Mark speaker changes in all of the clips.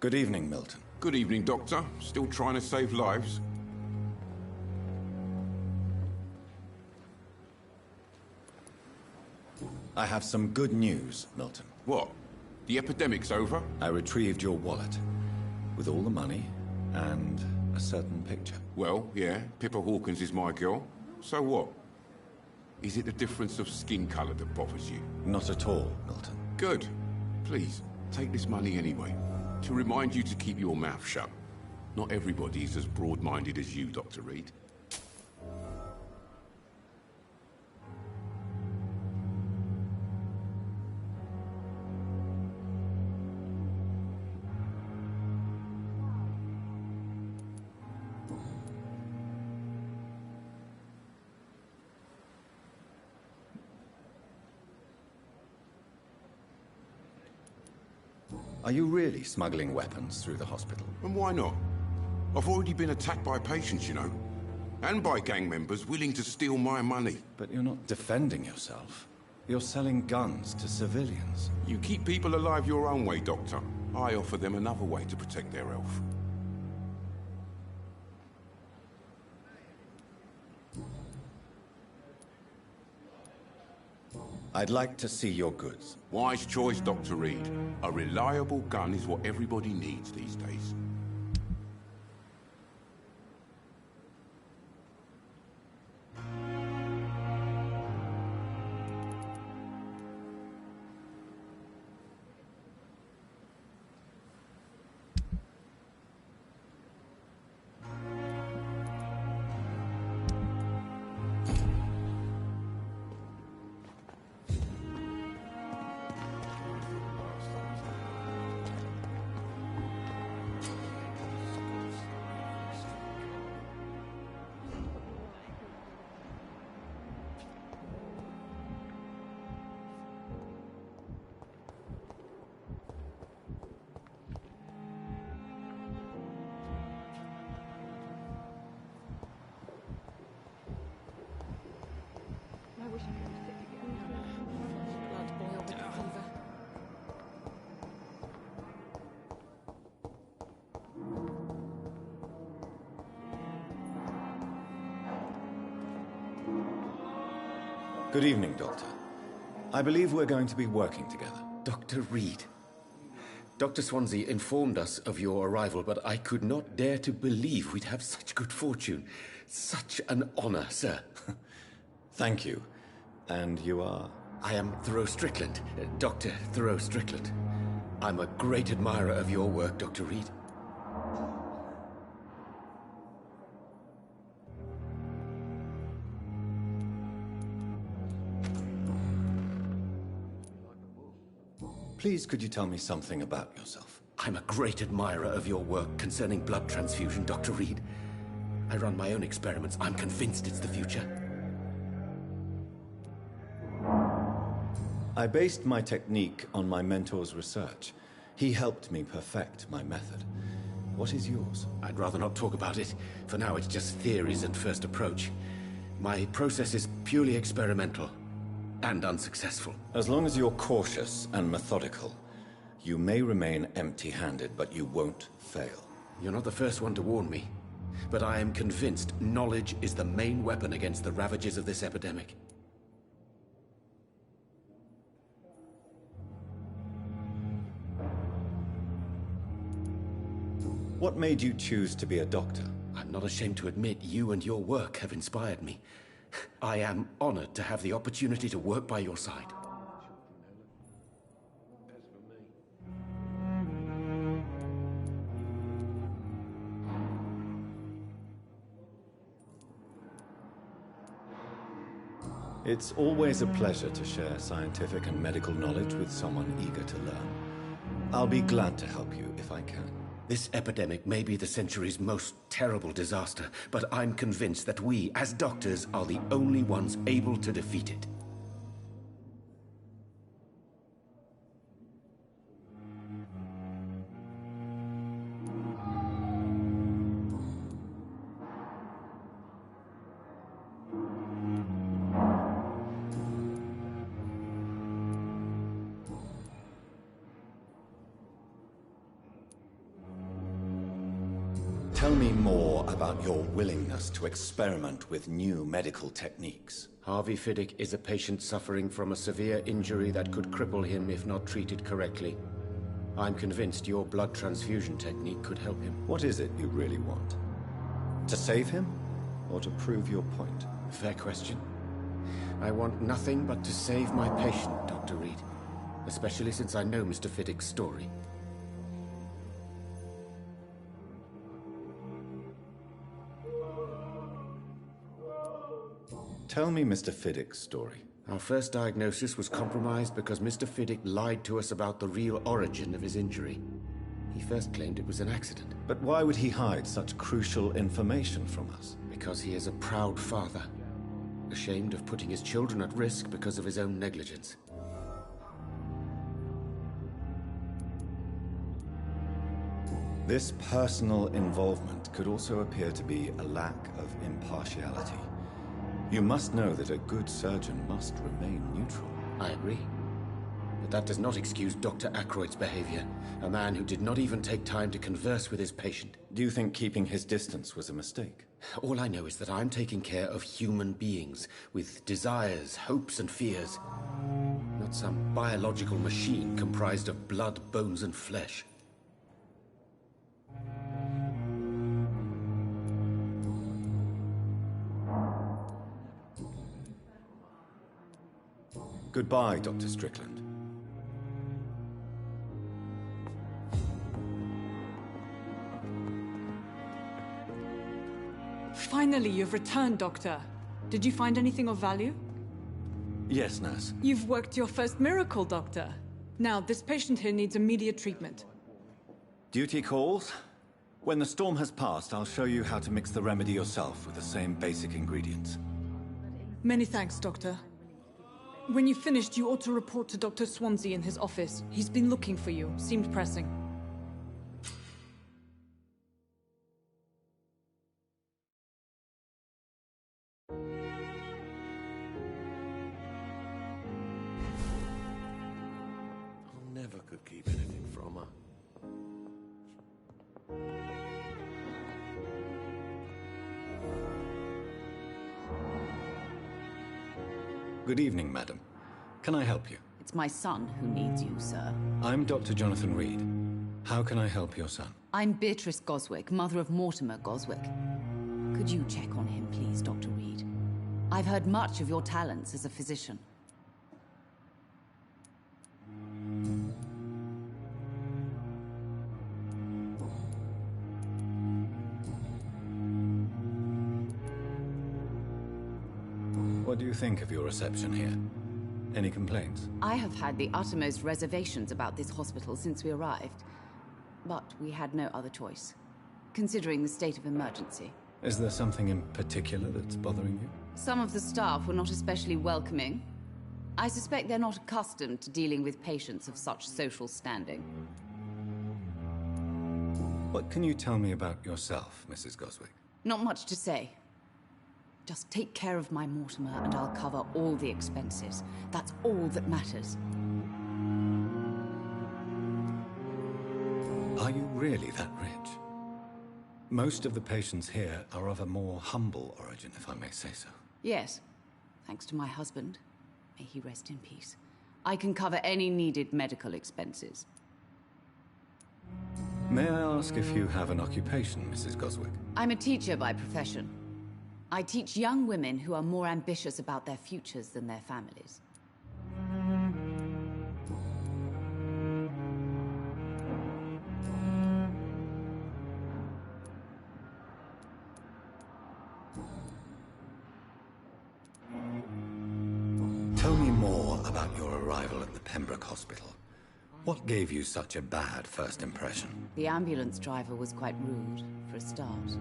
Speaker 1: Good evening, Milton.
Speaker 2: Good evening, Doctor. Still trying to save lives?
Speaker 1: I have some good news, Milton.
Speaker 2: What? The epidemic's over?
Speaker 1: I retrieved your wallet, with all the money, and a certain picture.
Speaker 2: Well, yeah, Pippa Hawkins is my girl. So what? Is it the difference of skin colour that bothers you?
Speaker 1: Not at all, Milton.
Speaker 2: Good. Please, take this money anyway. To remind you to keep your mouth shut. Not everybody's as broad-minded as you, Dr. Reed.
Speaker 1: Are you really smuggling weapons through the hospital?
Speaker 2: And why not? I've already been attacked by patients, you know. And by gang members willing to steal my money.
Speaker 1: But you're not defending yourself. You're selling guns to civilians.
Speaker 2: You keep people alive your own way, Doctor. I offer them another way to protect their health.
Speaker 1: I'd like to see your goods.
Speaker 2: Wise choice, Dr. Reed. A reliable gun is what everybody needs these days.
Speaker 1: Good evening, Doctor. I believe we're going to be working together.
Speaker 3: Dr. Reed. Dr. Swansea informed us of your arrival, but I could not dare to believe we'd have such good fortune. Such an honor, sir.
Speaker 1: Thank you. And you are?
Speaker 3: I am Thoreau Strickland, Dr. Thoreau Strickland. I'm a great admirer of your work, Dr. Reed.
Speaker 1: Please, could you tell me something about yourself?
Speaker 3: I'm a great admirer of your work concerning blood transfusion, Dr. Reed. I run my own experiments. I'm convinced it's the future.
Speaker 1: I based my technique on my mentor's research. He helped me perfect my method. What is yours?
Speaker 3: I'd rather not talk about it. For now, it's just theories and first approach. My process is purely experimental and unsuccessful.
Speaker 1: As long as you're cautious and methodical, you may remain empty-handed, but you won't fail.
Speaker 3: You're not the first one to warn me, but I am convinced knowledge is the main weapon against the ravages of this epidemic.
Speaker 1: What made you choose to be a doctor?
Speaker 3: I'm not ashamed to admit you and your work have inspired me. I am honored to have the opportunity to work by your side.
Speaker 1: It's always a pleasure to share scientific and medical knowledge with someone eager to learn. I'll be glad to help you if I can.
Speaker 3: This epidemic may be the century's most terrible disaster, but I'm convinced that we, as doctors, are the only ones able to defeat it.
Speaker 1: Tell me more about your willingness to experiment with new medical techniques.
Speaker 3: Harvey Fiddick is a patient suffering from a severe injury that could cripple him if not treated correctly. I'm convinced your blood transfusion technique could help him.
Speaker 1: What is it you really want? To save him, or to prove your point?
Speaker 3: Fair question. I want nothing but to save my patient, Dr. Reed. Especially since I know Mr. Fiddick's story.
Speaker 1: Tell me Mr. Fiddick's story.
Speaker 3: Our first diagnosis was compromised because Mr. Fiddick lied to us about the real origin of his injury. He first claimed it was an accident.
Speaker 1: But why would he hide such crucial information from us?
Speaker 3: Because he is a proud father, ashamed of putting his children at risk because of his own negligence.
Speaker 1: This personal involvement could also appear to be a lack of impartiality. You must know that a good surgeon must remain neutral.
Speaker 3: I agree. But that does not excuse Dr. Ackroyd's behavior, a man who did not even take time to converse with his patient.
Speaker 1: Do you think keeping his distance was a mistake?
Speaker 3: All I know is that I'm taking care of human beings with desires, hopes, and fears. Not some biological machine comprised of blood, bones, and flesh.
Speaker 1: Goodbye, Dr. Strickland.
Speaker 4: Finally, you've returned, Doctor. Did you find anything of value?
Speaker 1: Yes, nurse.
Speaker 4: You've worked your first miracle, Doctor. Now, this patient here needs immediate treatment.
Speaker 1: Duty calls. When the storm has passed, I'll show you how to mix the remedy yourself with the same basic ingredients.
Speaker 4: Many thanks, Doctor. When you've finished, you ought to report to Dr. Swansea in his office. He's been looking for you. Seemed pressing.
Speaker 2: I never could keep anything from her.
Speaker 1: Good evening, madam. Can I help you?
Speaker 5: It's my son who needs you, sir.
Speaker 1: I'm Dr. Jonathan Reed. How can I help your son?
Speaker 5: I'm Beatrice Goswick, mother of Mortimer Goswick. Could you check on him, please, Dr. Reed? I've heard much of your talents as a physician.
Speaker 1: What do you think of your reception here? Any complaints?
Speaker 5: I have had the uttermost reservations about this hospital since we arrived. But we had no other choice, considering the state of emergency.
Speaker 1: Is there something in particular that's bothering you?
Speaker 5: Some of the staff were not especially welcoming. I suspect they're not accustomed to dealing with patients of such social standing.
Speaker 1: What can you tell me about yourself, Mrs. Goswick?
Speaker 5: Not much to say. Just take care of my Mortimer and I'll cover all the expenses. That's all that matters.
Speaker 1: Are you really that rich? Most of the patients here are of a more humble origin, if I may say so.
Speaker 5: Yes, thanks to my husband. May he rest in peace. I can cover any needed medical expenses.
Speaker 1: May I ask if you have an occupation, Mrs. Goswick?
Speaker 5: I'm a teacher by profession. I teach young women who are more ambitious about their futures than their families.
Speaker 1: Tell me more about your arrival at the Pembroke Hospital. What gave you such a bad first impression?
Speaker 5: The ambulance driver was quite rude, for a start.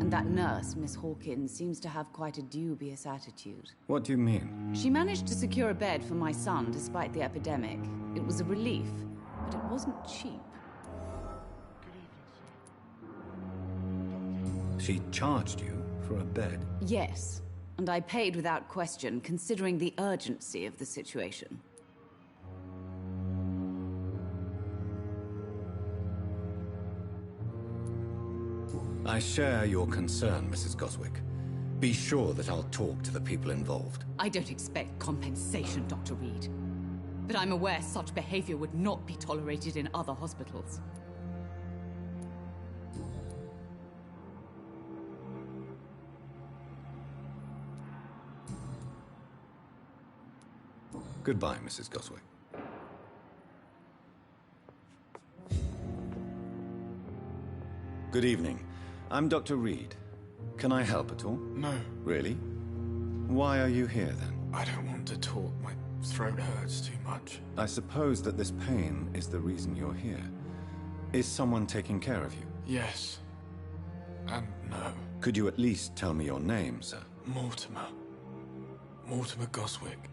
Speaker 5: And that nurse, Miss Hawkins, seems to have quite a dubious attitude.
Speaker 1: What do you mean?
Speaker 5: She managed to secure a bed for my son despite the epidemic. It was a relief, but it wasn't cheap.
Speaker 1: She charged you for a bed?
Speaker 5: Yes, and I paid without question, considering the urgency of the situation.
Speaker 1: I share your concern, Mrs. Goswick. Be sure that I'll talk to the people involved.
Speaker 5: I don't expect compensation, Dr. Reed. But I'm aware such behavior would not be tolerated in other hospitals.
Speaker 1: Goodbye, Mrs. Goswick. Good evening. I'm Dr. Reed. Can I help at all?
Speaker 6: No,
Speaker 1: Really? Why are you here, then?
Speaker 6: I don't want to talk. My throat hurts too much.
Speaker 1: I suppose that this pain is the reason you're here. Is someone taking care of you?
Speaker 6: Yes. And no.
Speaker 1: Could you at least tell me your name, sir?
Speaker 6: Mortimer. Mortimer Goswick.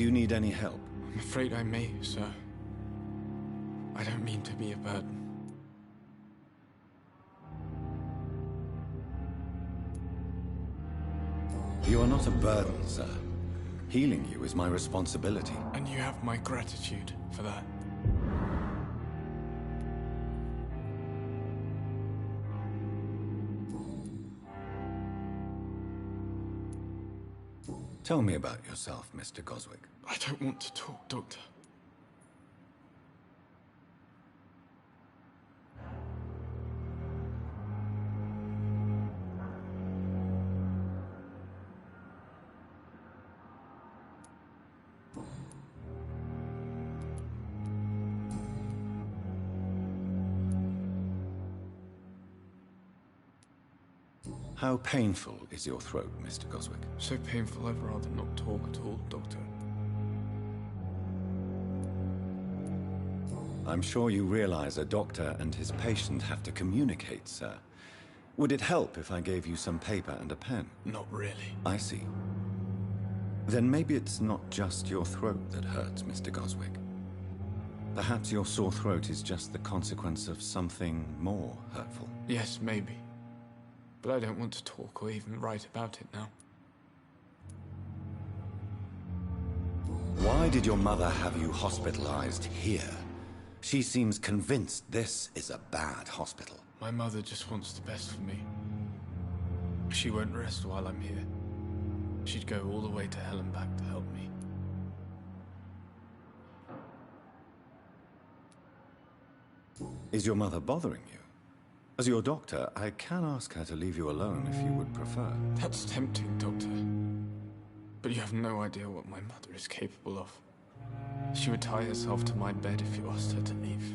Speaker 1: Do you need any help?
Speaker 6: I'm afraid I may, sir. I don't mean to be a burden.
Speaker 1: You are not a burden, sir. Healing you is my responsibility.
Speaker 6: And you have my gratitude for that.
Speaker 1: Tell me about yourself, Mr. Goswick.
Speaker 6: I don't want to talk, Doctor.
Speaker 1: How painful is your throat, Mr. Goswick?
Speaker 6: So painful I'd rather not talk at all, Doctor.
Speaker 1: I'm sure you realize a doctor and his patient have to communicate, sir. Would it help if I gave you some paper and a pen?
Speaker 6: Not really.
Speaker 1: I see. Then maybe it's not just your throat that hurts, Mr. Goswick. Perhaps your sore throat is just the consequence of something more hurtful.
Speaker 6: Yes, maybe. But I don't want to talk or even write about it now.
Speaker 1: Why did your mother have you hospitalized here? She seems convinced this is a bad hospital.
Speaker 6: My mother just wants the best for me. She won't rest while I'm here. She'd go all the way to hell and back to help me.
Speaker 1: Is your mother bothering you? As your doctor, I can ask her to leave you alone if you would prefer.
Speaker 6: That's tempting, Doctor. But you have no idea what my mother is capable of. She would tie herself to my bed if you asked her to leave.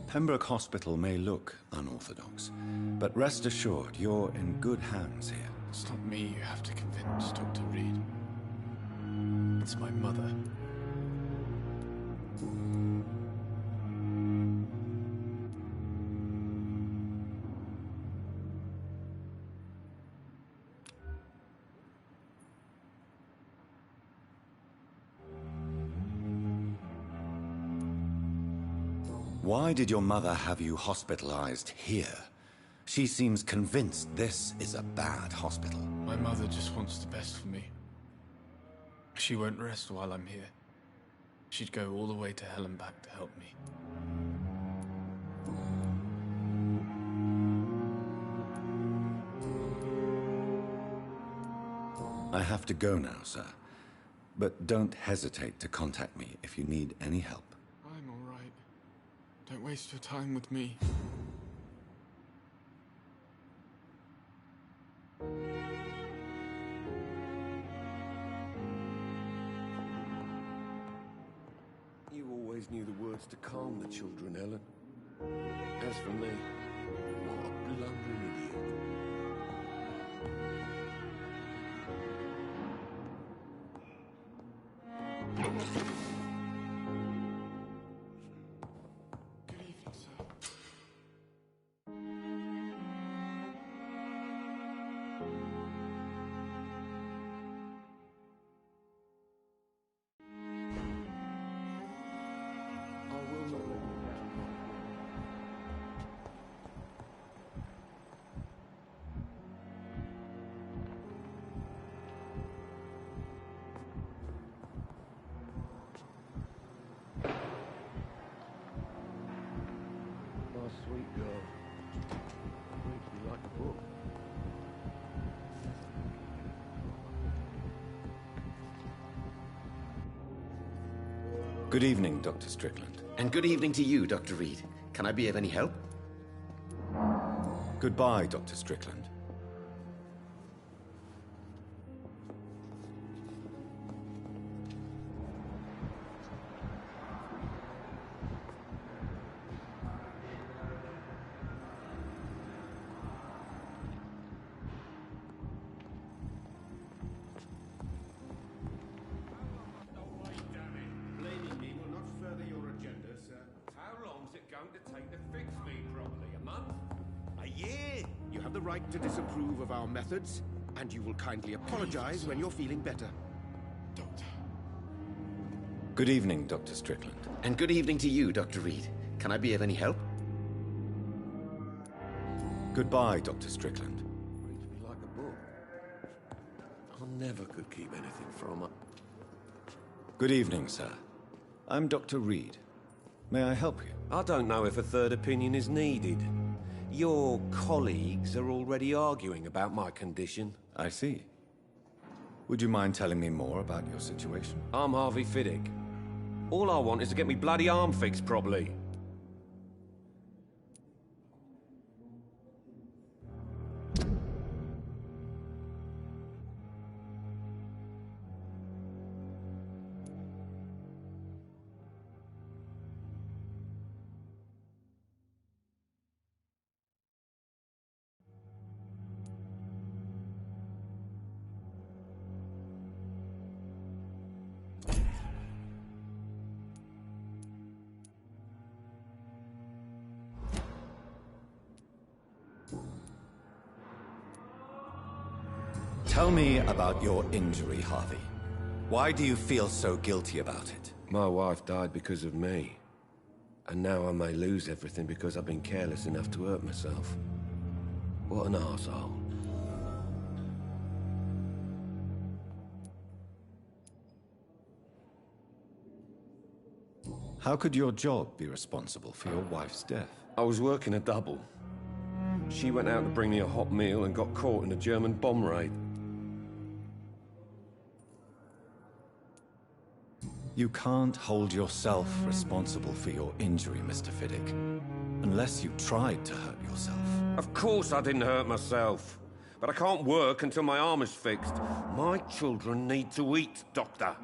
Speaker 1: Pembroke Hospital may look unorthodox, but rest assured you're in good hands here.
Speaker 6: It's not me you have to convince, Dr. Reed. It's my mother.
Speaker 1: Why did your mother have you hospitalized here? She seems convinced this is a bad hospital.
Speaker 6: My mother just wants the best for me. She won't rest while I'm here. She'd go all the way to hell and back to help me.
Speaker 1: I have to go now, sir. But don't hesitate to contact me if you need any help.
Speaker 6: I'm all right. Don't waste your time with me.
Speaker 7: You always knew the words to calm the children, Ellen. As for me, what a blundering idiot.
Speaker 6: Good evening, sir.
Speaker 7: I will not let you down. My sweet girl. Reads me like a book.
Speaker 1: Good evening, Dr. Strickland.
Speaker 3: And good evening to you, Dr. Reed. Can I be of any help?
Speaker 1: Goodbye, Dr. Strickland.
Speaker 7: Blaming me will not further your agenda, sir. How long's it going to take to fix me properly? A month? A year? You have the right to disapprove of our methods, and you will kindly apologize when you're feeling better.
Speaker 6: Doctor.
Speaker 1: Good evening, Dr. Strickland.
Speaker 3: And good evening to you, Dr. Reed. Can I be of any help?
Speaker 1: Goodbye, Dr. Strickland.
Speaker 7: Reads me like a book. I never could keep anything from her.
Speaker 1: Good evening, sir. I'm Dr. Reed. May I help you?
Speaker 7: I don't know if a third opinion is needed. Your colleagues are already arguing about my condition.
Speaker 1: I see. Would you mind telling me more about your situation?
Speaker 7: I'm Harvey Fiddick. All I want is to get me bloody arm fixed properly.
Speaker 1: Tell me about your injury, Harvey. Why do you feel so guilty about it?
Speaker 7: My wife died because of me. And now I may lose everything because I've been careless enough to hurt myself. What an arsehole.
Speaker 1: How could your job be responsible for your wife's death?
Speaker 8: I was working a double. She went out to bring me a hot meal and got caught in a German bomb raid.
Speaker 1: You can't hold yourself responsible for your injury, Mr. Fiddick. Unless you tried to hurt yourself.
Speaker 8: Of course I didn't hurt myself. But I can't work until my arm is fixed. My children need to eat, Doctor.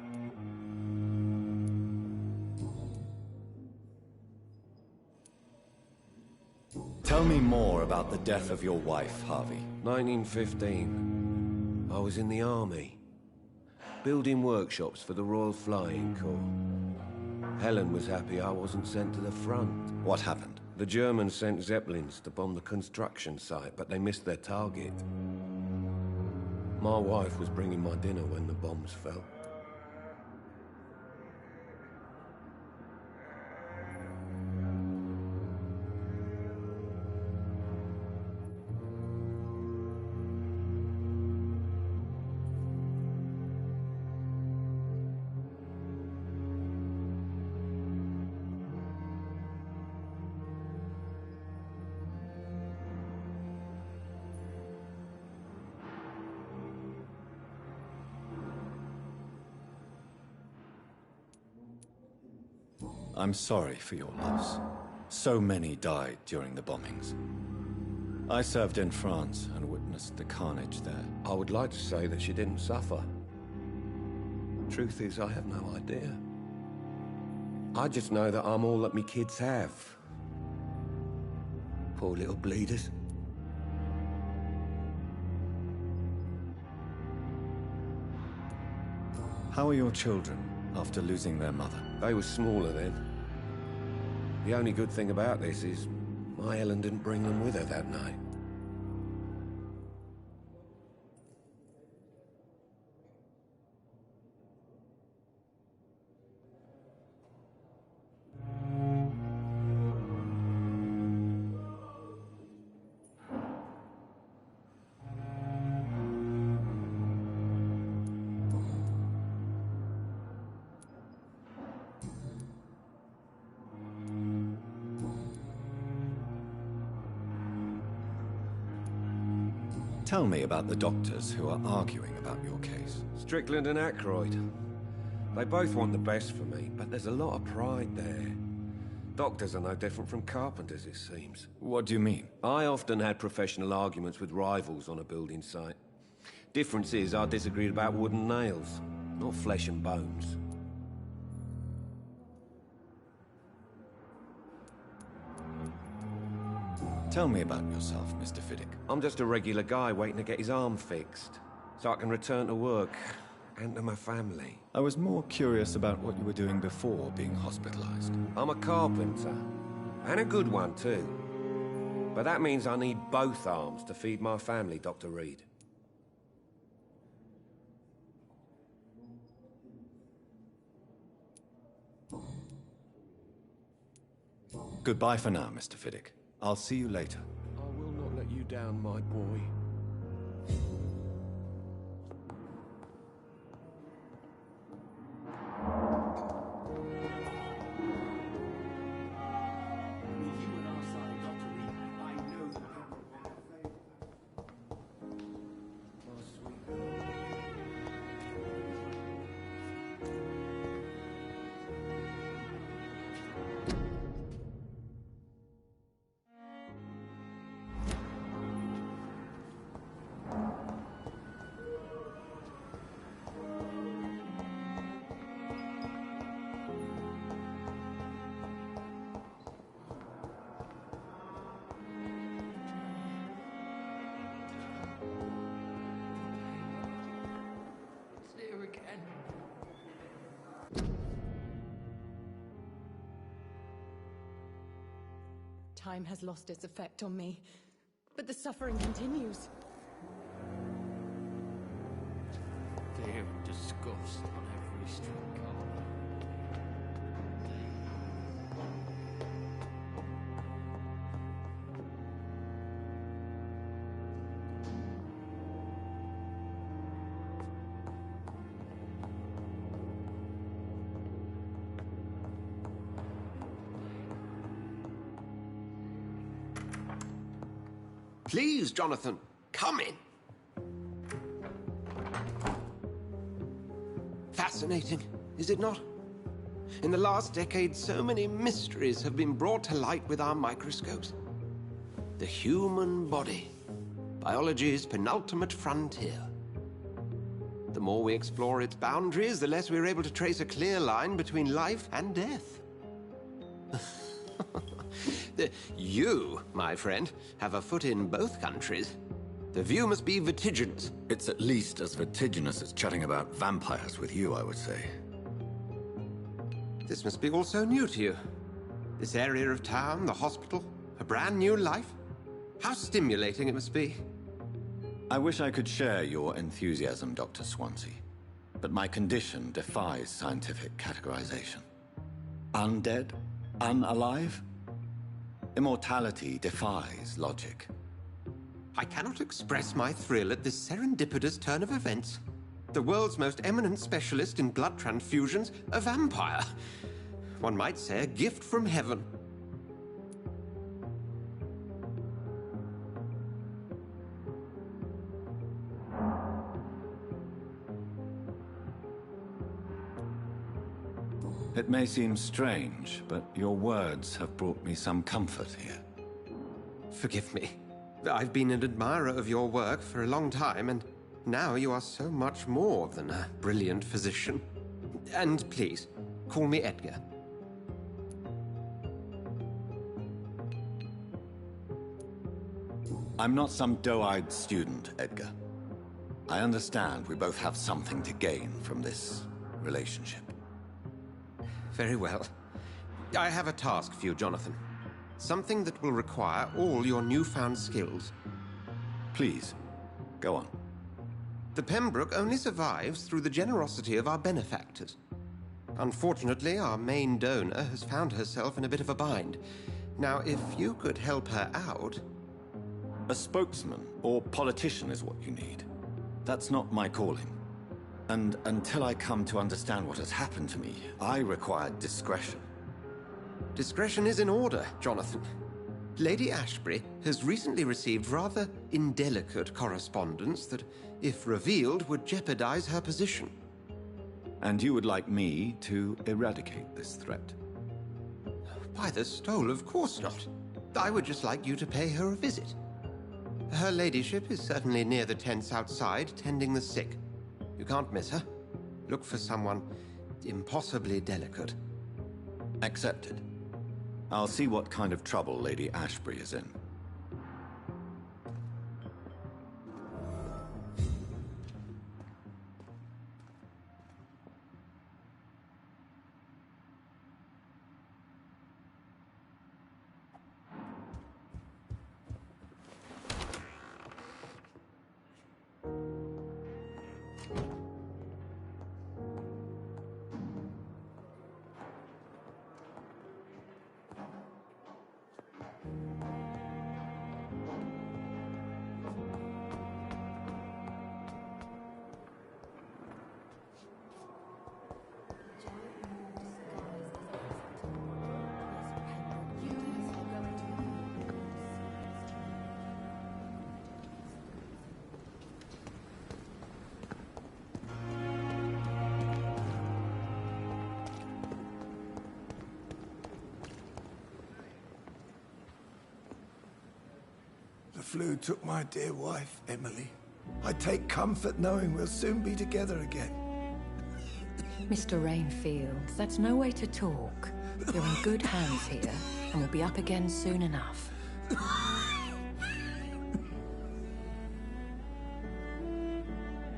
Speaker 1: Tell me more about the death of your wife, Harvey.
Speaker 8: 1915. I was in the army. Building workshops for the Royal Flying Corps. Helen was happy I wasn't sent to the front.
Speaker 1: What happened?
Speaker 8: The Germans sent Zeppelins to bomb the construction site, but they missed their target. My wife was bringing my dinner when the bombs fell.
Speaker 1: I'm sorry for your loss. So many died during the bombings. I served in France and witnessed the carnage there.
Speaker 8: I would like to say that she didn't suffer. Truth is, I have no idea. I just know that I'm all that me kids have. Poor little bleeders.
Speaker 1: How are your children after losing their mother?
Speaker 8: They were smaller then. The only good thing about this is my Helen didn't bring them with her that night.
Speaker 1: Tell me about the doctors who are arguing about your case.
Speaker 8: Strickland and Aykroyd. They both want the best for me, but there's a lot of pride there. Doctors are no different from carpenters, it seems.
Speaker 1: What do you mean?
Speaker 8: I often had professional arguments with rivals on a building site. Difference is, I disagreed about wooden nails, not flesh and bones.
Speaker 1: Tell me about yourself, Mr. Fiddick.
Speaker 8: I'm just a regular guy waiting to get his arm fixed, so I can return to work and to my family.
Speaker 1: I was more curious about what you were doing before being hospitalized.
Speaker 8: I'm a carpenter, and a good one too. But that means I need both arms to feed my family, Dr. Reed.
Speaker 1: Goodbye for now, Mr. Fiddick. I'll see you later.
Speaker 8: I will not let you down, my boy.
Speaker 9: Time has lost its effect on me, but the suffering continues.
Speaker 10: Fear and disgust on every street corner.
Speaker 8: Please, Jonathan, come in. Fascinating, is it not? In the last decade, so many mysteries have been brought to light with our microscopes. The human body, biology's penultimate frontier. The more we explore its boundaries, the less we're able to trace a clear line between life and death. You, my friend, have a foot in both countries. The view must be vertiginous.
Speaker 1: It's at least as vertiginous as chatting about vampires with you, I would say.
Speaker 8: This must be all so new to you. This area of town, the hospital, a brand new life. How stimulating it must be.
Speaker 1: I wish I could share your enthusiasm, Dr. Swansea, but my condition defies scientific categorization. Undead? Unalive? Immortality defies logic.
Speaker 8: I cannot express my thrill at this serendipitous turn of events. The world's most eminent specialist in blood transfusions, a vampire. One might say a gift from heaven.
Speaker 1: It may seem strange, but your words have brought me some comfort here.
Speaker 8: Forgive me. I've been an admirer of your work for a long time, and now you are so much more than a brilliant physician. And please, call me Edgar.
Speaker 1: I'm not some doe-eyed student, Edgar. I understand we both have something to gain from this relationship.
Speaker 8: Very well. I have a task for you, Jonathan. Something that will require all your newfound skills.
Speaker 1: Please, go on.
Speaker 8: The Pembroke only survives through the generosity of our benefactors. Unfortunately, our main donor has found herself in a bit of a bind. Now, if you could help her out...
Speaker 1: A spokesman or politician is what you need. That's not my calling. And until I come to understand what has happened to me, I require discretion.
Speaker 8: Discretion is in order, Jonathan. Lady Ashbury has recently received rather indelicate correspondence that, if revealed, would jeopardize her position.
Speaker 1: And you would like me to eradicate this threat?
Speaker 8: By the stole, of course not. I would just like you to pay her a visit. Her ladyship is certainly near the tents outside, tending the sick. You can't miss her. Look for someone impossibly delicate.
Speaker 1: Accepted. I'll see what kind of trouble Lady Ashbury is in.
Speaker 11: The flu took my dear wife, Emily. I take comfort knowing we'll soon be together again.
Speaker 12: Mr. Rainfield, that's no way to talk. You're in good hands here, and we'll be up again soon enough.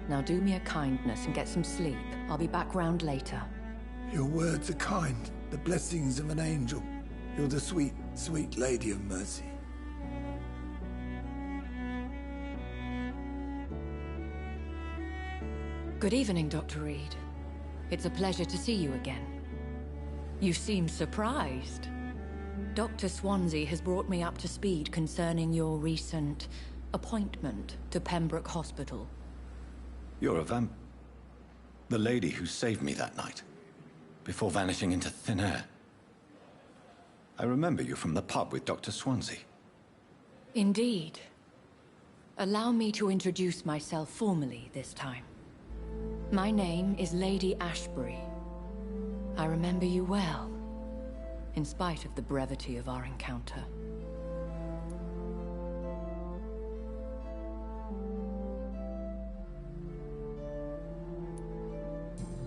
Speaker 12: Now do me a kindness and get some sleep. I'll be back round later.
Speaker 11: Your words are kind, the blessings of an angel. You're the sweet, sweet Lady of Mercy.
Speaker 12: Good evening, Dr. Reed. It's a pleasure to see you again. You seem surprised. Dr. Swansea has brought me up to speed concerning your recent appointment to Pembroke Hospital.
Speaker 1: You're a the lady who saved me that night, before vanishing into thin air. I remember you from the pub with Dr. Swansea.
Speaker 12: Indeed. Allow me to introduce myself formally this time. My name is Lady Ashbury. I remember you well, in spite of the brevity of our encounter.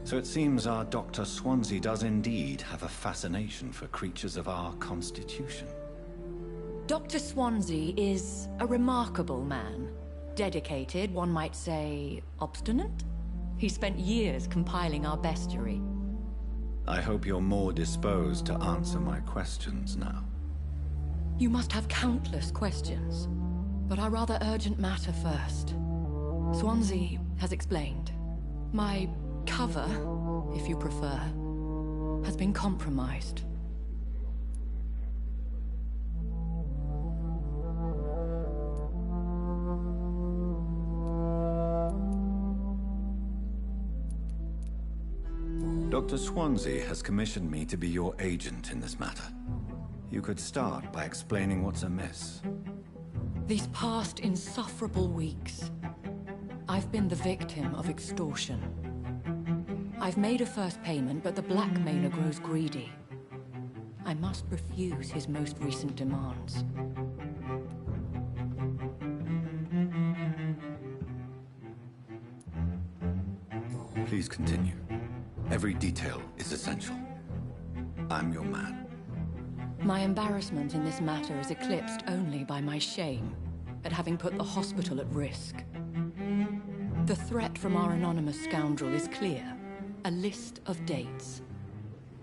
Speaker 1: So it seems our Dr. Swansea does indeed have a fascination for creatures of our constitution.
Speaker 12: Dr. Swansea is a remarkable man. Dedicated, one might say, obstinate? He spent years compiling our bestiary.
Speaker 1: I hope you're more disposed to answer my questions now.
Speaker 12: You must have countless questions, but our rather urgent matter first. Swansea has explained. My cover, if you prefer, has been compromised.
Speaker 1: Dr. Swansea has commissioned me to be your agent in this matter. You could start by explaining what's amiss.
Speaker 12: These past insufferable weeks, I've been the victim of extortion. I've made a first payment, but the blackmailer grows greedy. I must refuse his most recent demands.
Speaker 1: Please continue. Every detail is essential. I'm your man.
Speaker 12: My embarrassment in this matter is eclipsed only by my shame at having put the hospital at risk. The threat from our anonymous scoundrel is clear. A list of dates.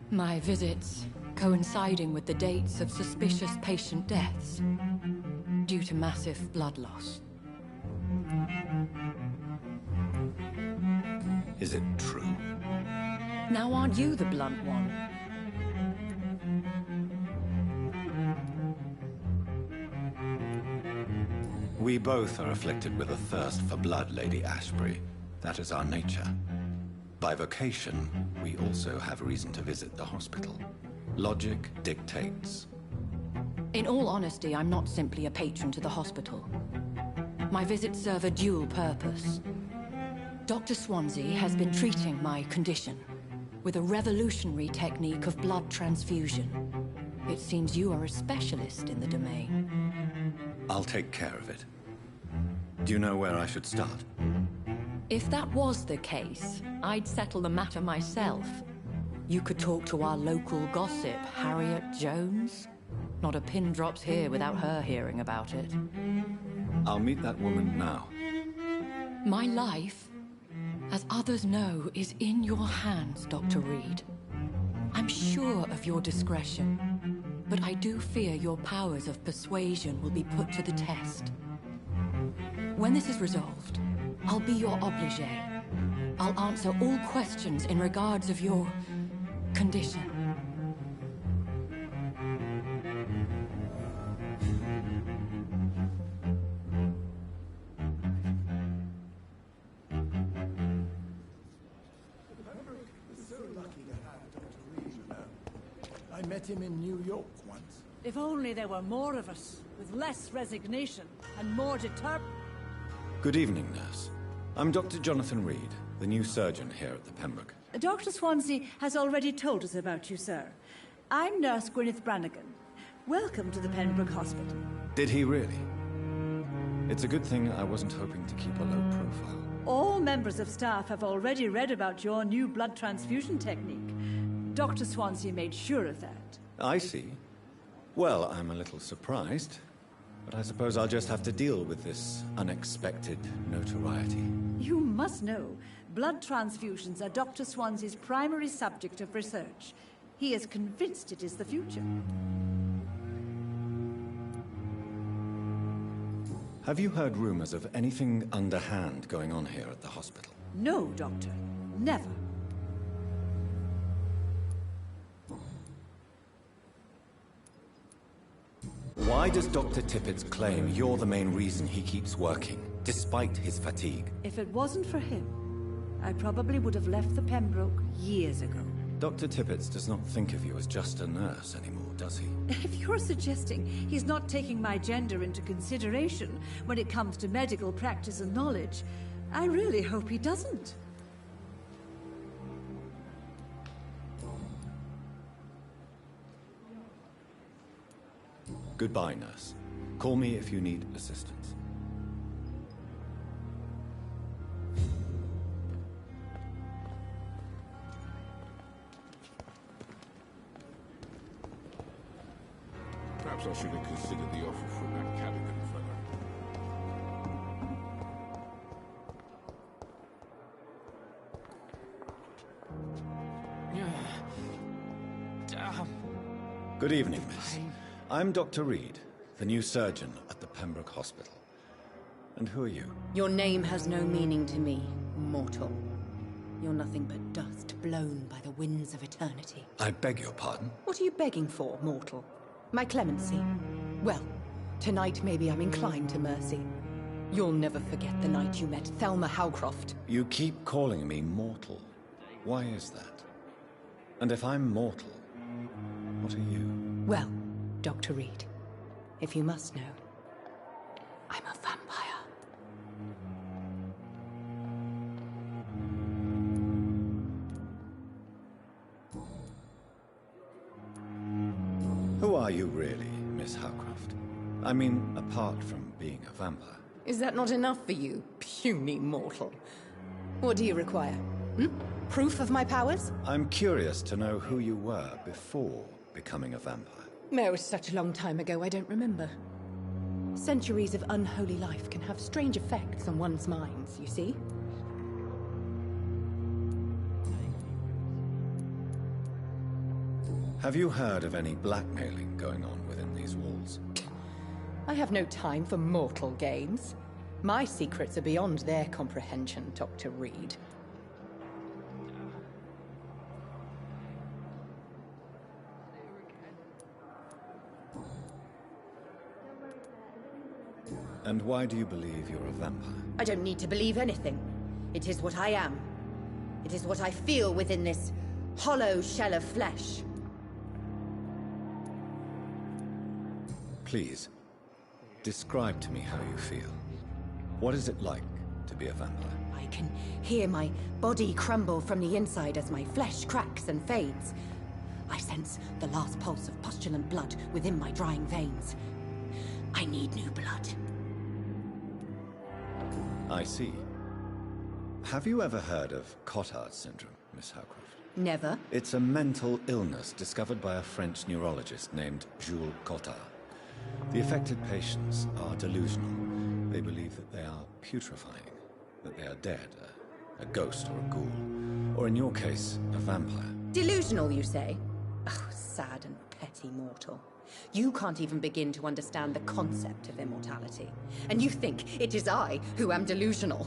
Speaker 12: My visits coinciding with the dates of suspicious patient deaths due to massive blood loss.
Speaker 1: Is it true?
Speaker 12: Now aren't you the blunt one?
Speaker 1: We both are afflicted with a thirst for blood, Lady Ashbury. That is our nature. By vocation, we also have reason to visit the hospital. Logic dictates.
Speaker 12: In all honesty, I'm not simply a patron to the hospital. My visits serve a dual purpose. Dr. Swansea has been treating my condition with a revolutionary technique of blood transfusion. It seems you are a specialist in the domain.
Speaker 1: I'll take care of it. Do you know where I should start?
Speaker 12: If that was the case, I'd settle the matter myself. You could talk to our local gossip, Harriet Jones. Not a pin drops here without her hearing about it.
Speaker 1: I'll meet that woman now.
Speaker 12: My life, as others know, is in your hands, Dr. Reed. I'm sure of your discretion, but I do fear your powers of persuasion will be put to the test. When this is resolved, I'll be your obligé. I'll answer all questions in regards of your condition.
Speaker 11: I met him in New York once.
Speaker 13: If only there were more of us, with less resignation and more
Speaker 1: Good evening, nurse. I'm Dr. Jonathan Reed, the new surgeon here at the Pembroke.
Speaker 13: Dr. Swansea has already told us about you, sir. I'm Nurse Gwyneth Brannigan. Welcome to the Pembroke Hospital.
Speaker 1: Did he really? It's a good thing I wasn't hoping to keep a low profile.
Speaker 13: All members of staff have already read about your new blood transfusion technique. Dr. Swansea made sure of that.
Speaker 1: I see. Well, I'm a little surprised, but I suppose I'll just have to deal with this unexpected notoriety.
Speaker 13: You must know, blood transfusions are Dr. Swansea's primary subject of research. He is convinced it is the future.
Speaker 1: Have you heard rumors of anything underhand going on here at the hospital?
Speaker 13: No, Doctor. Never.
Speaker 1: Why does Dr. Tippett's claim you're the main reason he keeps working, despite his fatigue?
Speaker 13: If it wasn't for him, I probably would have left the Pembroke years ago.
Speaker 1: Dr. Tippett does not think of you as just a nurse anymore, does he?
Speaker 13: If you're suggesting he's not taking my gender into consideration when it comes to medical practice and knowledge, I really hope he doesn't.
Speaker 1: Goodbye, nurse. Call me if you need assistance.
Speaker 2: Perhaps I should have considered the offer from that Callaghan fellow.
Speaker 10: Damn.
Speaker 1: Good evening, miss. I'm Dr. Reed, the new surgeon at the Pembroke Hospital. And who are you?
Speaker 14: Your name has no meaning to me, mortal. You're nothing but dust blown by the winds of eternity.
Speaker 1: I beg your pardon?
Speaker 14: What are you begging for, mortal? My clemency? Well, tonight maybe I'm inclined to mercy. You'll never forget the night you met Thelma Howcroft.
Speaker 1: You keep calling me mortal. Why is that? And if I'm mortal, what are you?
Speaker 14: Well, Dr. Reed, if you must know, I'm a vampire.
Speaker 1: Who are you really, Miss Howcroft? I mean, apart from being a vampire.
Speaker 14: Is that not enough for you, puny mortal? What do you require? Proof of my powers?
Speaker 1: I'm curious to know who you were before becoming a vampire.
Speaker 14: No, it was such a long time ago, I don't remember. Centuries of unholy life can have strange effects on one's minds, you see?
Speaker 1: Have you heard of any blackmailing going on within these walls?
Speaker 14: I have no time for mortal games. My secrets are beyond their comprehension, Dr. Reed.
Speaker 1: And why do you believe you're a vampire?
Speaker 14: I don't need to believe anything. It is what I am. It is what I feel within this hollow shell of flesh.
Speaker 1: Please, describe to me how you feel. What is it like to be a vampire?
Speaker 14: I can hear my body crumble from the inside as my flesh cracks and fades. I sense the last pulse of pustulant blood within my drying veins. I need new blood.
Speaker 1: I see. Have you ever heard of Cotard syndrome, Miss Howcroft?
Speaker 14: Never.
Speaker 1: It's a mental illness discovered by a French neurologist named Jules Cotard. The affected patients are delusional. They believe that they are putrefying, that they are dead, a ghost or a ghoul, or in your case, a vampire.
Speaker 14: Delusional, you say? Oh, sad and petty mortal. You can't even begin to understand the concept of immortality. And you think it is I who am delusional.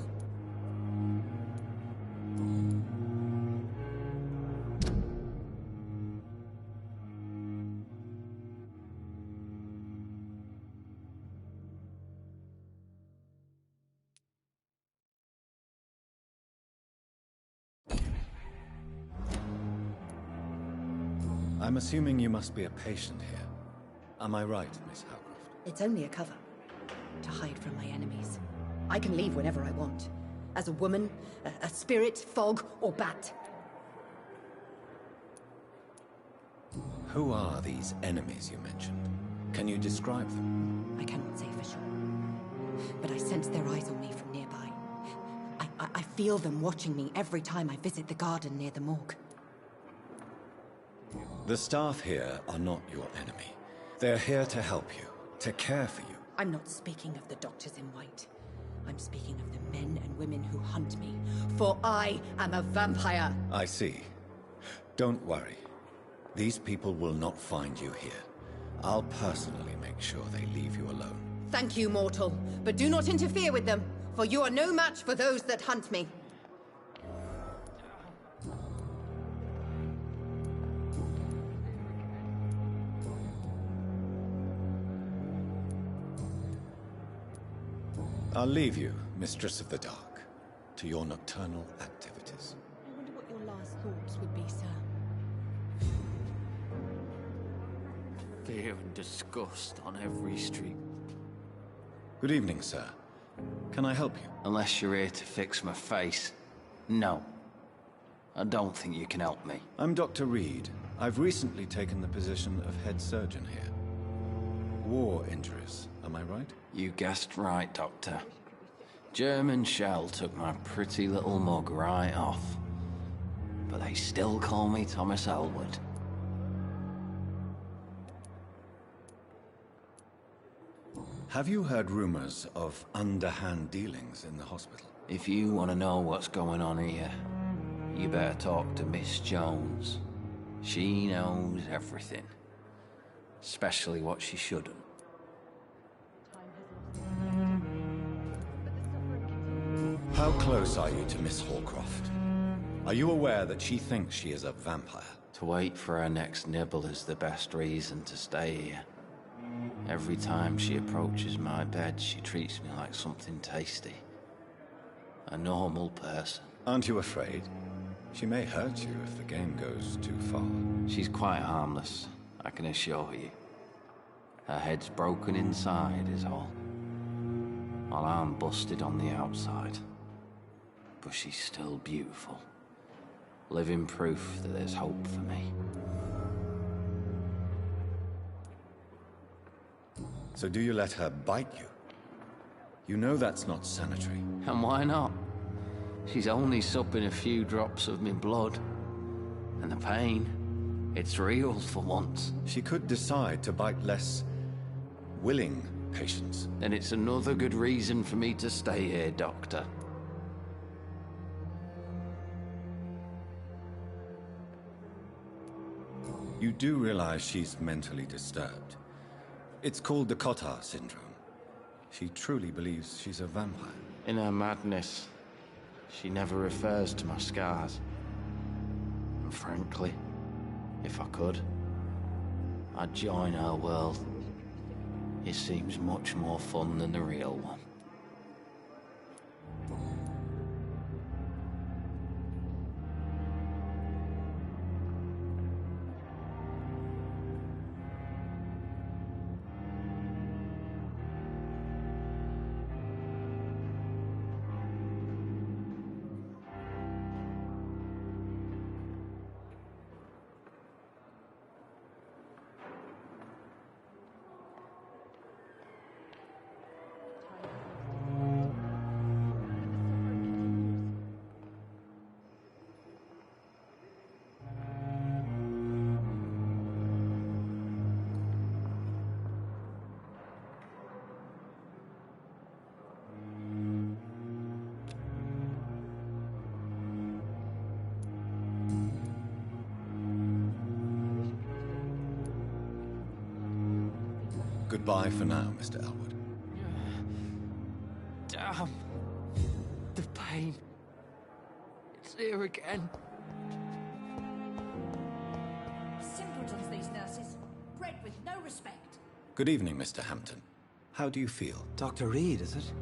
Speaker 1: I'm assuming you must be a patient here. Am I right, Miss Howcroft?
Speaker 14: It's only a cover. To hide from my enemies. I can leave whenever I want. As a woman, a spirit, fog, or bat.
Speaker 1: Who are these enemies you mentioned? Can you describe them?
Speaker 14: I cannot say for sure. But I sense their eyes on me from nearby. I feel them watching me every time I visit the garden near the morgue.
Speaker 1: The staff here are not your enemy. They're here to help you, to care for you.
Speaker 14: I'm not speaking of the doctors in white. I'm speaking of the men and women who hunt me, for I am a vampire.
Speaker 1: I see. Don't worry. These people will not find you here. I'll personally make sure they leave you alone.
Speaker 14: Thank you, mortal, but do not interfere with them, for you are no match for those that hunt me.
Speaker 1: I'll leave you, Mistress of the Dark, to your nocturnal activities.
Speaker 14: I wonder what your last thoughts would be, sir.
Speaker 10: Fear and disgust on every street.
Speaker 1: Good evening, sir. Can I help you?
Speaker 10: Unless you're here to fix my face. No. I don't think you can help me.
Speaker 1: I'm Dr. Reed. I've recently taken the position of head surgeon here. War injuries, am I right?
Speaker 10: You guessed right, Doctor. German shell took my pretty little mug right off. But they still call me Thomas Elwood.
Speaker 1: Have you heard rumors of underhand dealings in the hospital?
Speaker 10: If you want to know what's going on here, you better talk to Miss Jones. She knows everything. Especially what she shouldn't.
Speaker 1: How close are you to Miss Horcroft? Are you aware that she thinks she is a vampire?
Speaker 10: To wait for her next nibble is the best reason to stay here. Every time she approaches my bed, she treats me like something tasty. A normal person.
Speaker 1: Aren't you afraid? She may hurt you if the game goes too far.
Speaker 10: She's quite harmless, I can assure you. Her head's broken inside is all. While I'm busted on the outside. But she's still beautiful. Living proof that there's hope for me.
Speaker 1: So do you let her bite you? You know that's not sanitary.
Speaker 10: And why not? She's only supping a few drops of me blood. And the pain, it's real for once.
Speaker 1: She could decide to bite less willing patients.
Speaker 10: Then it's another good reason for me to stay here, Doctor.
Speaker 1: You do realize she's mentally disturbed. It's called the Cotard syndrome. She truly believes she's a vampire.
Speaker 10: In her madness, she never refers to my scars. And frankly, if I could, I'd join her world. It seems much more fun than the real one.
Speaker 1: Goodbye for now, Mr. Elwood.
Speaker 10: Damn. The pain. It's here again.
Speaker 13: Simpletons, these nurses. Bred with no respect.
Speaker 1: Good evening, Mr. Hampton. How do you feel?
Speaker 15: Dr. Reed, is it?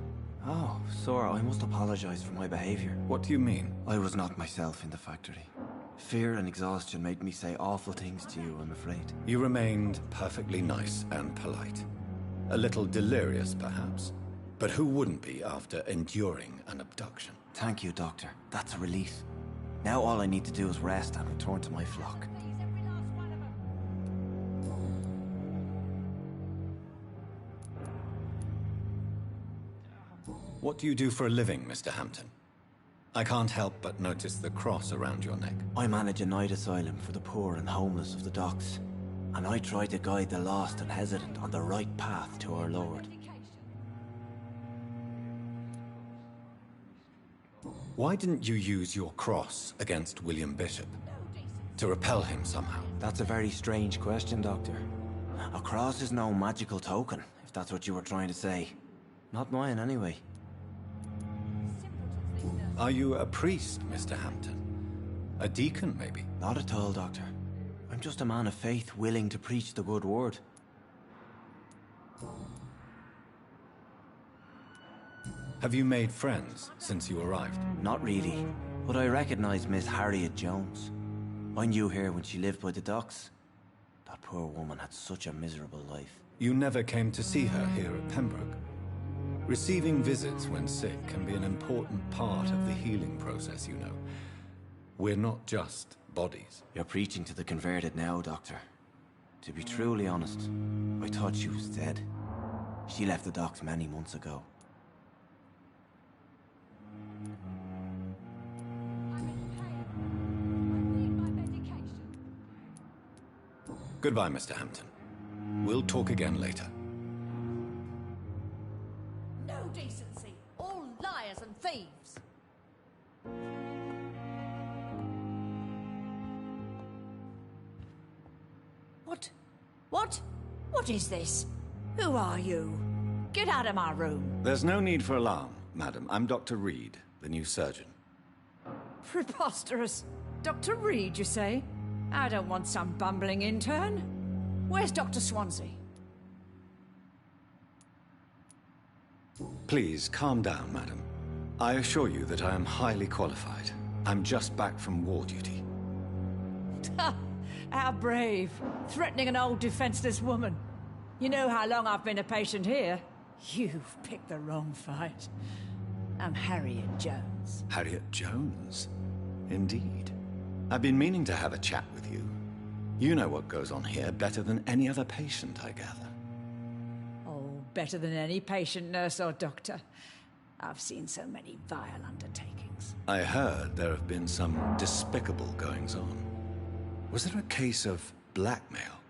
Speaker 15: Oh, Sora, I must apologize for my behavior.
Speaker 1: What do you mean?
Speaker 15: I was not myself in the factory. Fear and exhaustion made me say awful things to you, I'm afraid.
Speaker 1: You remained perfectly nice and polite. A little delirious, perhaps. But who wouldn't be after enduring an abduction?
Speaker 15: Thank you, Doctor. That's a relief. Now all I need to do is rest and return to my flock.
Speaker 1: What do you do for a living, Mr. Hampton? I can't help but notice the cross around your neck.
Speaker 15: I manage a night asylum for the poor and homeless of the docks. And I try to guide the lost and hesitant on the right path to our Lord.
Speaker 1: Why didn't you use your cross against William Bishop? To repel him somehow?
Speaker 15: That's a very strange question, Doctor. A cross is no magical token, if that's what you were trying to say. Not mine, anyway.
Speaker 1: Are you a priest, Mr. Hampton? A deacon, maybe?
Speaker 15: Not at all, Doctor. I'm just a man of faith willing to preach the good word.
Speaker 1: Have you made friends since you arrived?
Speaker 15: Not really, but I recognize Miss Harriet Jones. I knew her when she lived by the docks. That poor woman had such a miserable life.
Speaker 1: You never came to see her here at Pembroke. Receiving visits when sick can be an important part of the healing process, you know. We're not just bodies.
Speaker 15: You're preaching to the converted now, Doctor. To be truly honest, I thought she was dead. She left the docks many months ago.
Speaker 1: Goodbye, Mr. Hampton. We'll talk again later.
Speaker 13: No decency. All liars and thieves. What? What? What is this? Who are you? Get out of my room.
Speaker 1: There's no need for alarm, madam. I'm Dr. Reed, the new surgeon.
Speaker 13: Preposterous. Dr. Reed, you say? I don't want some bumbling intern. Where's Dr. Swansea?
Speaker 1: Please, calm down, madam. I assure you that I am highly qualified. I'm just back from war duty.
Speaker 13: How brave. Threatening an old defenseless woman. You know how long I've been a patient here? You've picked the wrong fight. I'm Harriet Jones.
Speaker 1: Harriet Jones? Indeed. I've been meaning to have a chat with you. You know what goes on here better than any other patient, I gather.
Speaker 13: Oh, better than any patient, nurse or doctor. I've seen so many vile undertakings.
Speaker 1: I heard there have been some despicable goings-on. Was there a case of blackmail?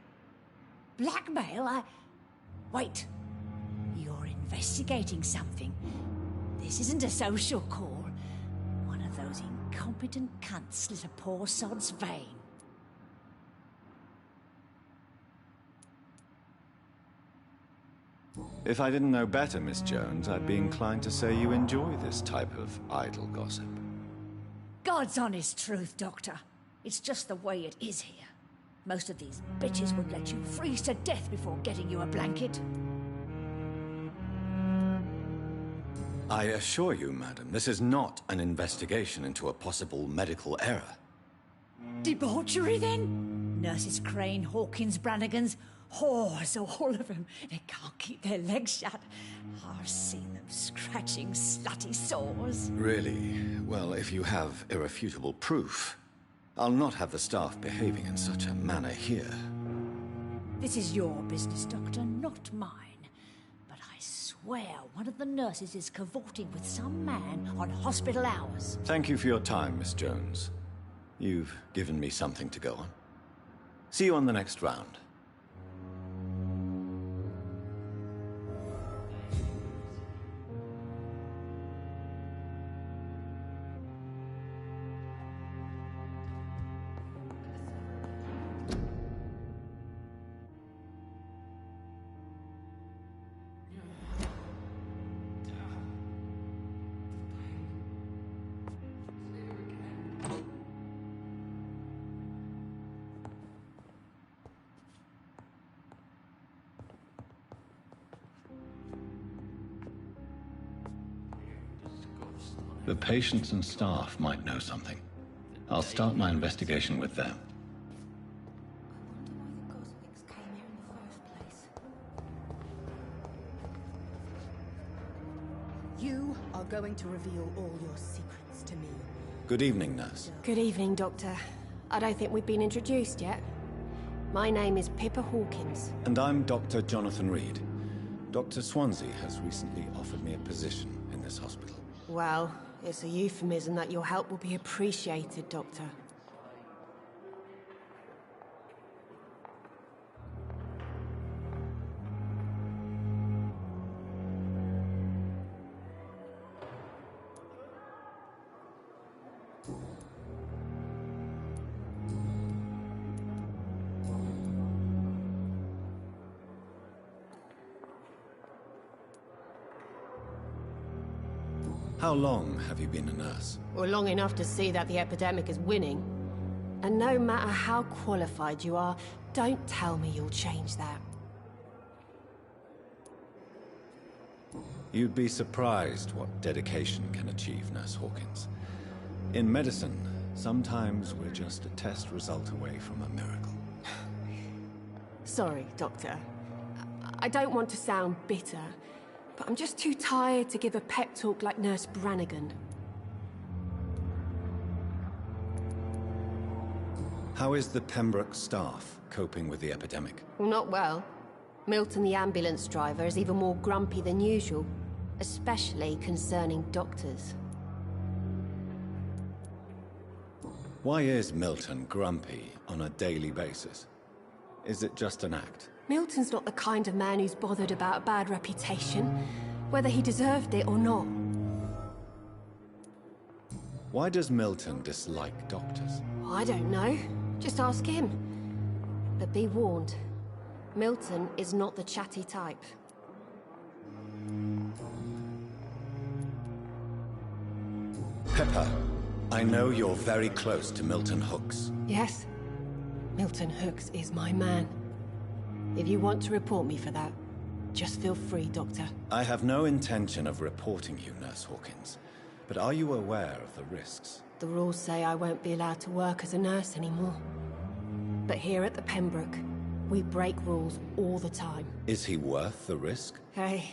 Speaker 13: Blackmail? Wait. You're investigating something. This isn't a social call. One of those incompetent cunts slit a poor sod's vein.
Speaker 1: If I didn't know better, Miss Jones, I'd be inclined to say you enjoy this type of idle gossip.
Speaker 13: God's honest truth, Doctor. It's just the way it is here. Most of these bitches would let you freeze to death before getting you a blanket.
Speaker 1: I assure you, madam, this is not an investigation into a possible medical error.
Speaker 13: Debauchery, then? Nurses Crane, Hawkins, Brannigans, whores, all of them. They can't keep their legs shut. I've seen them scratching slutty sores.
Speaker 1: Really? Well, if you have irrefutable proof, I'll not have the staff behaving in such a manner here.
Speaker 13: This is your business, Doctor, not mine. But I swear one of the nurses is cavorting with some man on hospital hours.
Speaker 1: Thank you for your time, Miss Jones. You've given me something to go on. See you on the next round. The patients and staff might know something. I'll start my investigation with them.
Speaker 9: You are going to reveal all your secrets to me.
Speaker 1: Good evening, nurse.
Speaker 16: Good evening, Doctor. I don't think we've been introduced yet. My name is Pippa Hawkins.
Speaker 1: And I'm Dr. Jonathan Reed. Dr. Swansea has recently offered me a position in this hospital.
Speaker 16: Well, it's a euphemism that your help will be appreciated, Doctor.
Speaker 1: How long have you been a nurse?
Speaker 16: Well, long enough to see that the epidemic is winning. And no matter how qualified you are, don't tell me you'll change that.
Speaker 1: You'd be surprised what dedication can achieve, Nurse Hawkins. In medicine, sometimes we're just a test result away from a miracle.
Speaker 16: Sorry, Doctor. I don't want to sound bitter, but I'm just too tired to give a pep talk like Nurse Brannigan.
Speaker 1: How is the Pembroke staff coping with the epidemic?
Speaker 16: Well, not well. Milton, the ambulance driver, is even more grumpy than usual, especially concerning doctors.
Speaker 1: Why is Milton grumpy on a daily basis? Is it just an act?
Speaker 16: Milton's not the kind of man who's bothered about a bad reputation, whether he deserved it or not.
Speaker 1: Why does Milton dislike doctors?
Speaker 16: I don't know. Just ask him. But be warned, Milton is not the chatty type.
Speaker 1: Pepper, I know you're very close to Milton Hooks.
Speaker 16: Yes, Milton Hooks is my man. If you want to report me for that, just feel free, Doctor.
Speaker 1: I have no intention of reporting you, Nurse Hawkins. But are you aware of the risks?
Speaker 16: The rules say I won't be allowed to work as a nurse anymore. But here at the Pembroke, we break rules all the time.
Speaker 1: Is he worth the risk?
Speaker 16: Hey,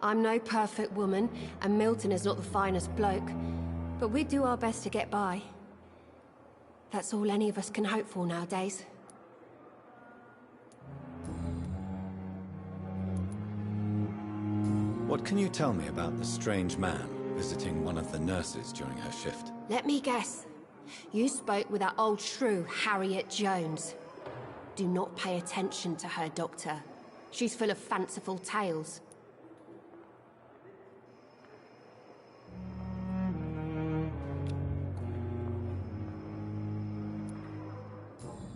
Speaker 16: I'm no perfect woman, and Milton is not the finest bloke. But we do our best to get by. That's all any of us can hope for nowadays.
Speaker 1: What can you tell me about the strange man visiting one of the nurses during her shift?
Speaker 16: Let me guess. You spoke with that old shrew, Harriet Jones. Do not pay attention to her, Doctor. She's full of fanciful tales.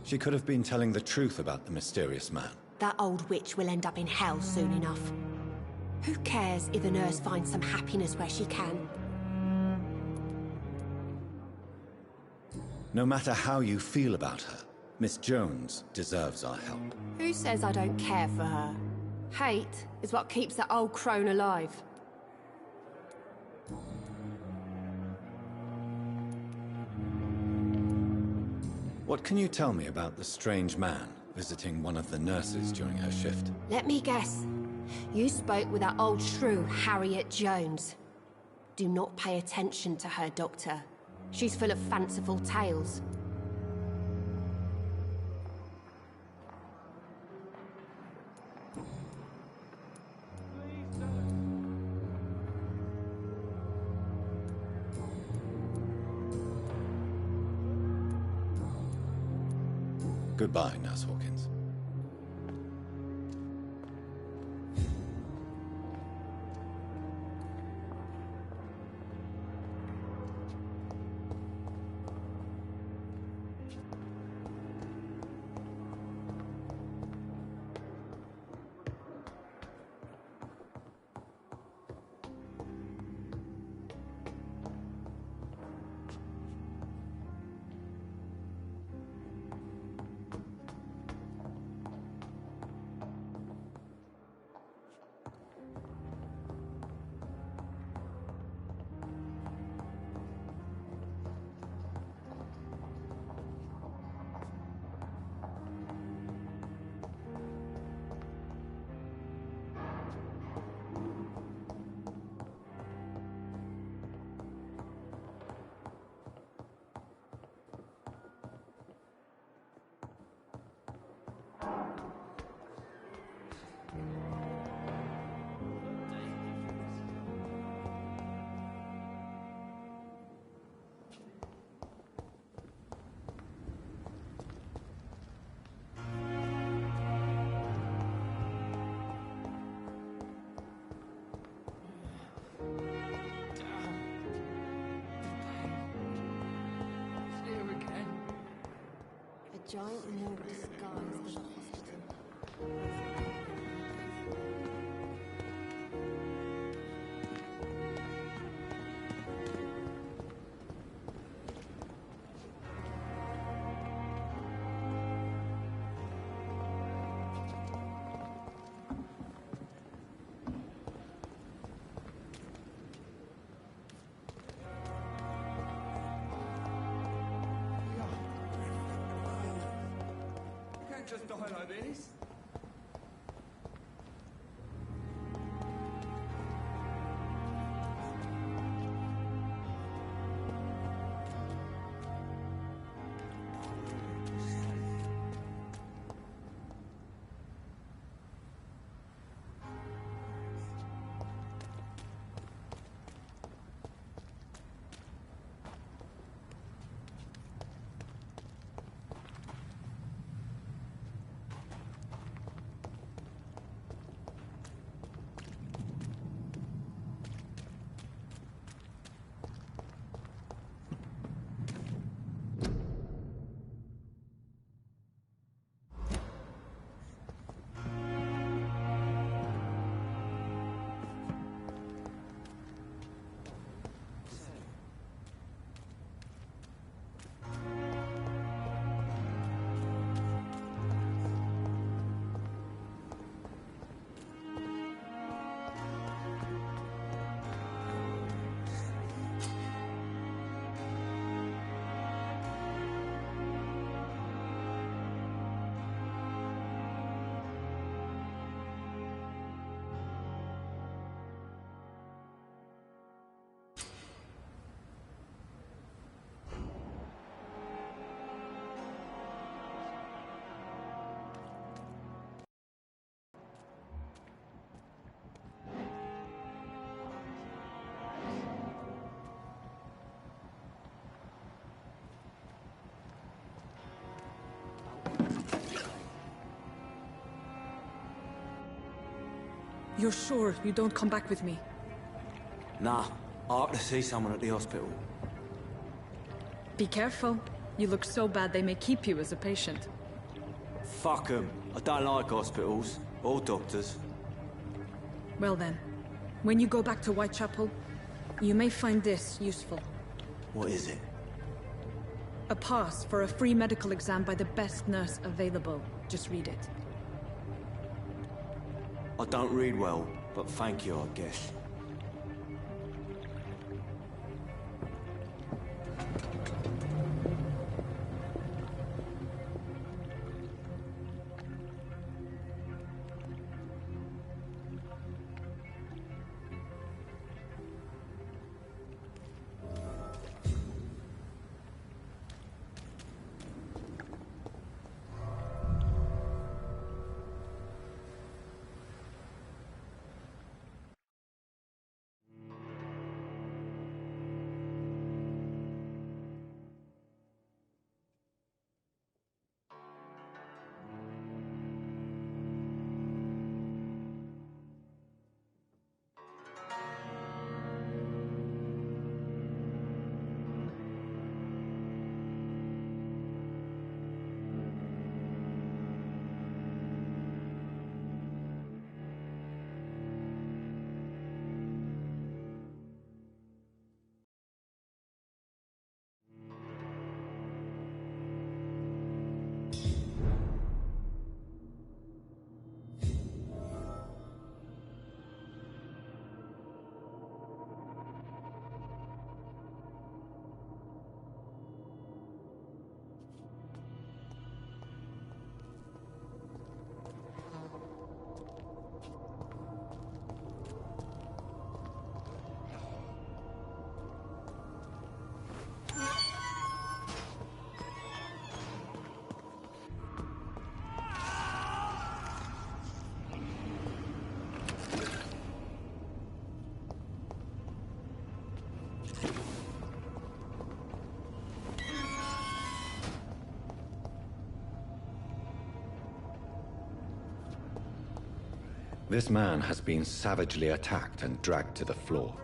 Speaker 1: She could have been telling the truth about the mysterious man.
Speaker 16: That old witch will end up in hell soon enough. Who cares if the nurse finds some happiness where she can?
Speaker 1: No matter how you feel about her, Miss Jones deserves our help.
Speaker 16: Who says I don't care for her? Hate is what keeps that old crone alive.
Speaker 1: What can you tell me about the strange man visiting one of the nurses during her shift?
Speaker 16: Let me guess. You spoke with that old shrew, Harriet Jones. Do not pay attention to her, Doctor. She's full of fanciful tales.
Speaker 1: Goodbye, Nurse Hawkins.
Speaker 16: A giant mill disguised as a hospital.
Speaker 17: Just die like this.
Speaker 4: You're sure you don't come back with me?
Speaker 15: Nah, I have to see someone at the hospital.
Speaker 4: Be careful. You look so bad they may keep you as a patient.
Speaker 15: Fuck 'em. I don't like hospitals. Or doctors.
Speaker 4: Well then, when you go back to Whitechapel, you may find this useful.
Speaker 15: What is it?
Speaker 4: A pass for a free medical exam by the best nurse available. Just read it.
Speaker 15: I don't read well, but thank you, I guess.
Speaker 1: This man has been savagely attacked and dragged to the floor.